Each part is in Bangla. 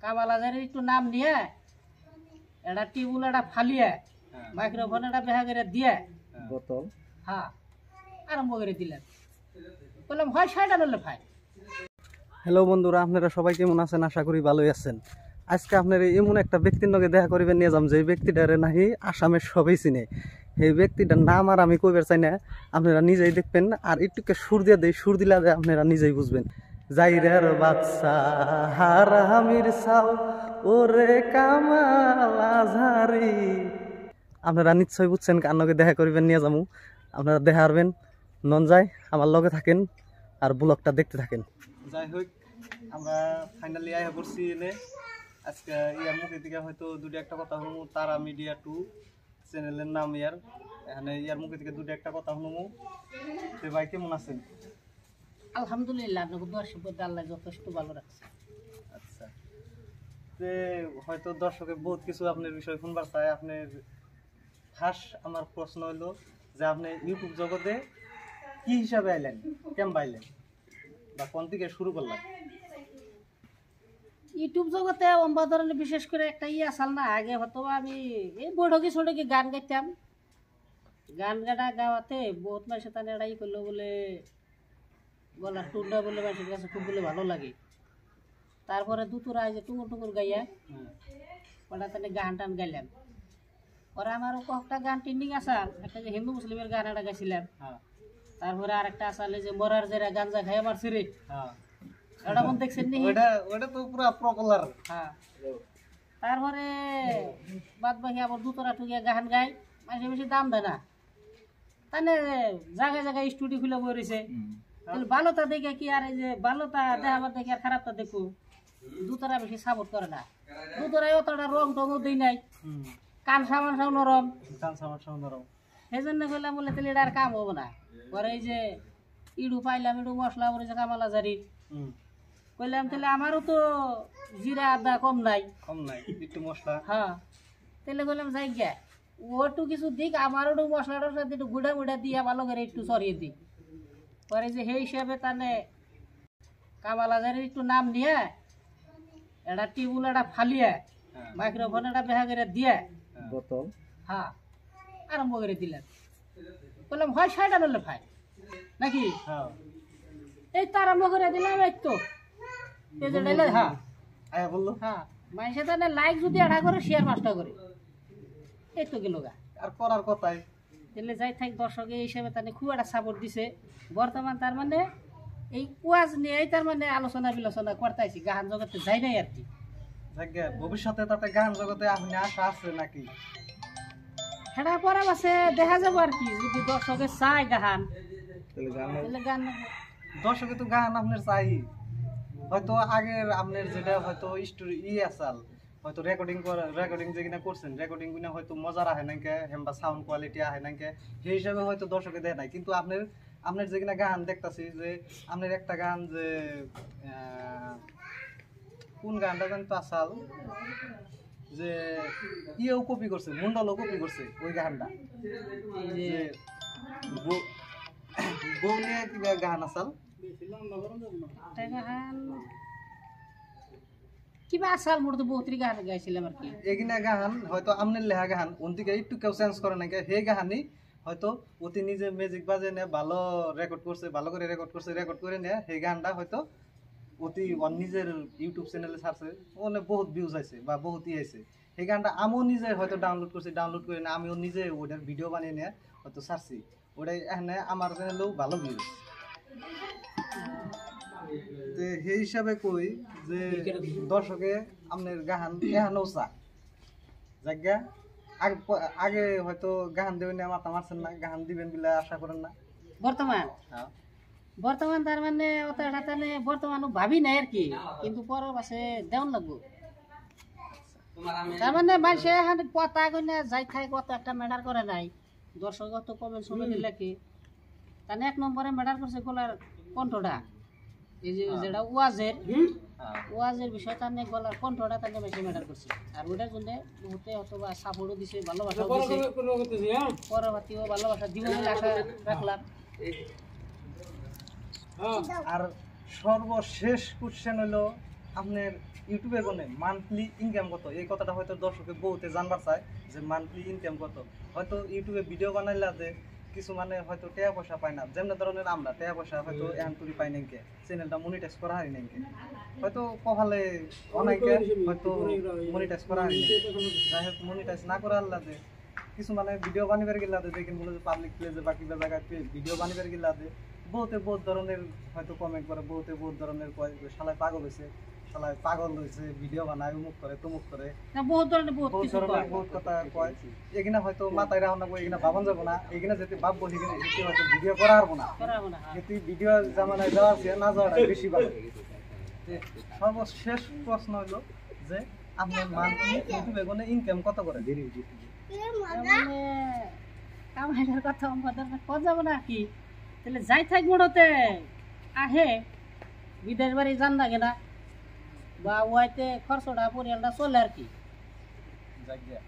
কামাল আজারের একটু নাম নিয়ে এটা টিউবুল এটা ফালিয়ে মাইক্রোফোন এটা বেহা করে দিয়ে বোতল হ্যাঁ আরম্ভ করে দিলেন। বললাম হয় ছয়টা নিলে ভাই। হ্যালো বন্ধুরা, আপনারা সবাই কেমন আছেন? আশা করি ভালোই আছেন। আজকে আপনারা এমন একটা ব্যক্তির লগে দেখা করিবেন নিয়ে যাম যে ব্যক্তিটারে নাহি আসামের সবাই চিনে। এই ব্যক্তিটার নাম আর আমি কইবার চাই না, আপনারা নিজেই দেখবেন। আর একটুকে সুর দিয়ে দেই, সুর দিলে আপনারা নিজেই বুঝবেন। জাইরের বাচ্চা হারামির সাল ওরে কামাল আজহারি। আপনারা নিশ্চয়ই বুঝছেন কার লগে দেখা করিবেন নিয়ে যাবো। আপনারা দেখা হারবেন নন যায় আমার লগে থাকেন আর ব্লগটা দেখতে থাকেন। যাই হোক, আমরা ফাইনালি আয়া পড়ছি এনে। আজকে ইয়ার মুখে থেকে হয়তো দুটো একটা কথা শুনবো। তারা মিডিয়া 2 চ্যানেলের নাম ইয়ার। এখানে ইয়ার মুখে থেকে দুটো একটা কথা শুনবো। তো ভাই কেমন আছেন? আলহামদুলিল্লাহ, আপনাকে দর্শক আল্লাহ যথেষ্ট ভালো রাখছে। আচ্ছা, যে হয়তো দর্শকে বহুত কিছু আপনার বিষয় শুনবার চায়। আপনার খাস আমার প্রশ্ন হলো যে আপনি ইউটিউব জগতে কি হিসাবে আইলেন, কেমন পাইলেন বা কোন থেকে শুরু করলেন? ইউটিউব জগতে অম্বা ধরনের বিশেষ করে একটা আসাল না। আগে হয়তো আমি এই বড়কি ছোটকি গান গাইতাম। গান গাটা গাওয়াতে বহুত মানুষের তানে এটাই করলো বলে গলার টুনটা বলে মানুষের কাছে খুব বলে ভালো লাগে। তারপরে দুতুরা যে টুকুর টুকুর গাইয়া ওটা তাহলে গান টান গাইলাম। ওরা আমারও কয়েকটা গান ট্রেন্ডিং আসাল। একটা যে হিন্দু মুসলিমের গান একটা গাইছিলাম। তারপরে আর একটা আসালে যে মরার জেরা গাঞ্জা খাই আমার সিরে ওটা মন দেখছেন নি? ওটা তো পুরো পপুলার। হ্যাঁ, তারপরে বাদ বাকি আবার দুতরা টুকিয়া গান গাই। মাঝে বেশি দাম দেয় না, তাহলে জায়গায় জায়গায় স্টুডিও খুলে বই রয়েছে। তাহলে ভালোটা দেখে কি আর এই যে ভালোটা দেখাবার দেখে আর খারাপটা দেখো। দুতরা বেশি সাপোর্ট করে না। দুতরাই অতটা রং টংও দিই নাই, কান সামান সাও নরম, সেই জন্য করলাম বলে তাহলে এটা আর কাম হবো না। পরে এই যে ইডু পাইলাম, ইডু মশলা পরে যে কামাল আজারির কইলাম তাহলে আমারও তো জিরা আদা কম নাই একটু মশলা। হ্যাঁ, তাহলে বললাম যাই গিয়া ওটু কিছু দিক, আমারও একটু মশলা টসলা একটু গুঁড়া গুঁড়া দিয়ে ভালো করে একটু সরিয়ে দিই। পরে যে সেই হিসাবে তাহলে কামাল আজারির একটু নাম নিয়ে এটা টিউবুল এটা ফালিয়ে মাইক্রোফোন এটা বেহা করে দিয়ে বোতল হ্যাঁ আরম্ভ করে দিলেন। বললাম হয় ছয়টা নিলে ভাই নাকি? এই তো আরম্ভ করে দিলাম। এই তো হ্যাঁ আয়া বললো হ্যাঁ মানুষের তাহলে লাইক যদি 8 করে শেয়ার 5টা করে এই তো গেল গা। আর করার কথাই তাহলে যাই থাক দর্শক এই হিসাবে তাহলে খুব একটা সাপোর্ট দিছে। বর্তমান তার মানে এই ওয়াজ নিয়েই তার মানে আলোচনা বিলোচনা করতেছি, গান জগতে যাই নাই আর কি। ভবিষ্যতে তাতে গান জগতে আপনি আশা আছে নাকি? হেডা পরে আছে দেখা যাবো আর কি। যদি দর্শকে চায় গান তাহলে গান দর্শকে তো গান আপনার চাই। হয়তো আগের আপনার যেটা হয়তো স্টোরি আসাল হয়তো রেকর্ডিং যে কিনা করছেন, রেকর্ডিং গুনা হয়তো মজার আহে নাকি হেমবা সাউন্ড কোয়ালিটি আহে নাকি, সেই হিসাবে হয়তো দর্শকে দেয় নাই। কিন্তু আপনার যে কিনা গান দেখতাছি যে আপনার একটা গান যে কোন গানটা জানতো আসাল যে ইয়েও কপি করছে, মুন্ডলও কপি করছে ওই গানটা যে বউ নিয়ে কিবা গান আসাল কিবা আসাল মোট বহুত গান গাইছিলাম আর কি। এগিনা গান হয়তো আমনের লেহা গান ওনদিকে একটু কেউ চেঞ্জ করে নাকি সেই গাহানি হয়তো অতি নিজে ম্যাজিক বাজে নে ভালো রেকর্ড করছে, ভালো করে রেকর্ড করে নে সেই গানটা হয়তো অতি নিজের ইউটিউব চ্যানেলে ছাড়ছে, ওনে বহুত ভিউজ আছে বা বহুত আইছে। সেই গানটা আমিও নিজে হয়তো ডাউনলোড করে না আমিও নিজে ওটার ভিডিও বানিয়ে নিয়ে হয়তো ছাড়ছি। ওটাই এখানে আমার চ্যানেলেও ভালো ভিউজ। সেই হিসাবে কই যে দর্শকে আপনার গান এখানেও চা জায়গা আগে হয়তো গান দেবেন মাথা মারছেন না, গান দিবেন বলে আশা করেন না। বর্তমান তার মানে ওটা তাহলে বর্তমান ভাবি নাই আর কি, কিন্তু পরের পাশে দেওয়ান লাগবো। তার মানে মানুষে কথা কইনা যাই খাই কত একটা ম্যাটার করে নাই। দর্শক তো কমেন্ট সমেন্ট লেখে তাহলে 1 নম্বরে ম্যাটার করছে গলার কণ্ঠটা। এই যে যেটা ওয়াজের বিষয় তার গলার কণ্ঠটা তার বেশি ম্যাটার করছে। আর ওটার জন্য বহুতে অথবা সাপোর্টও দিছে, ভালোবাসাও দিছে, পরবর্তীও ভালোবাসা দিব বলে আশা রাখলাম। আর সর্বশেষ কোশ্চেন হলো আপনার ইউটিউবে কোনে মান্থলি ইনকাম কত, এই কথাটা হয়তো দর্শকে বহুতে জানবার চায় যে মান্থলি ইনকাম কত। হয়তো ইউটিউবে ভিডিও বানাইলা যে কিছু মানে হয়তো টাকা পয়সা পায় না, যেমন ধরনের আমরা টাকা পয়সা হয়তো এখন তুলি পাই নাকি, চ্যানেলটা মনিটাইজ করা হয় নাকি, হয়তো কপালে অনেকে হয়তো মনিটাইজ করা হয় নাকি। যাই হোক মনিটাইজ না করা আল্লাহ যে কিছু মানে ভিডিও বানিবার গেলা দে দেখেন বলে পাবলিক প্লেসে বা কিবা জায়গায় ভিডিও বানিবার গেলা দে বহুতে বহুত ধরনের হয়তো কমেন্ট করে, বহুতে বহুত ধরনের কয় যে শালায় পাগল হয়েছে, শালায় পাগল হয়েছে, ভিডিও বানায় অমুক করে তমুক করে, না বহুত ধরনের বহুত বহুত কিছু ধরনের কয়। বহুত কথা কয়। এখানে হয়তো মাথায় রাখা না, এখানে ভাবন যাবো না, এখানে যদি ভাববো সেখানে এটি হয়তো ভিডিও করা পারবো না, করাবো না, হ্যাঁ। কিন্তু ভিডিও জামানায় যাওয়া আছে না যাওয়াটা বেশি ভালো। যে সর্বশেষ প্রশ্ন হলো যে আপনি মান্থলি ইউটিউবে কোনো ইনকাম কত করে? মানে কামাইলার কথা আমাদের কত যাবো না কি, তাহলে যাই থাক মোড়তে আহে বিদেশ বাড়ি যান লাগে না, বা ওয়াইতে খরচটা পরিয়ালটা চলে আর কি। জায়গা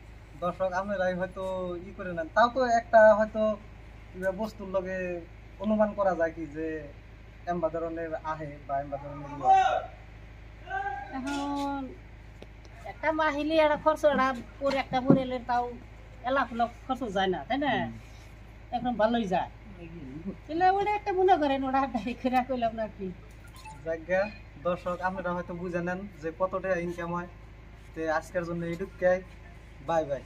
দর্শক আপনারাই হয়তো ই করে নেন, তাও তো একটা হয়তো কিবা বস্তুর লগে অনুমান করা যায় কি যে এমবা ধরনের আহে বা এমবা ধরনের এখন একটা মাহিলি একটা খরচটা পরে একটা পরিয়ালের তাও এলাক লাখ খরচ যায় না, তাই না? এখন ভালোই যায়, তাহলে ওটা একটা মনে করেন ওটা ডাইরি করে কইলাম না কি। জায়গা দর্শক আপনারা হয়তো বুঝে নেন যে কত টাকা ইনকাম হয়। তো আজকের জন্য এইটুকাই, বাই বাই।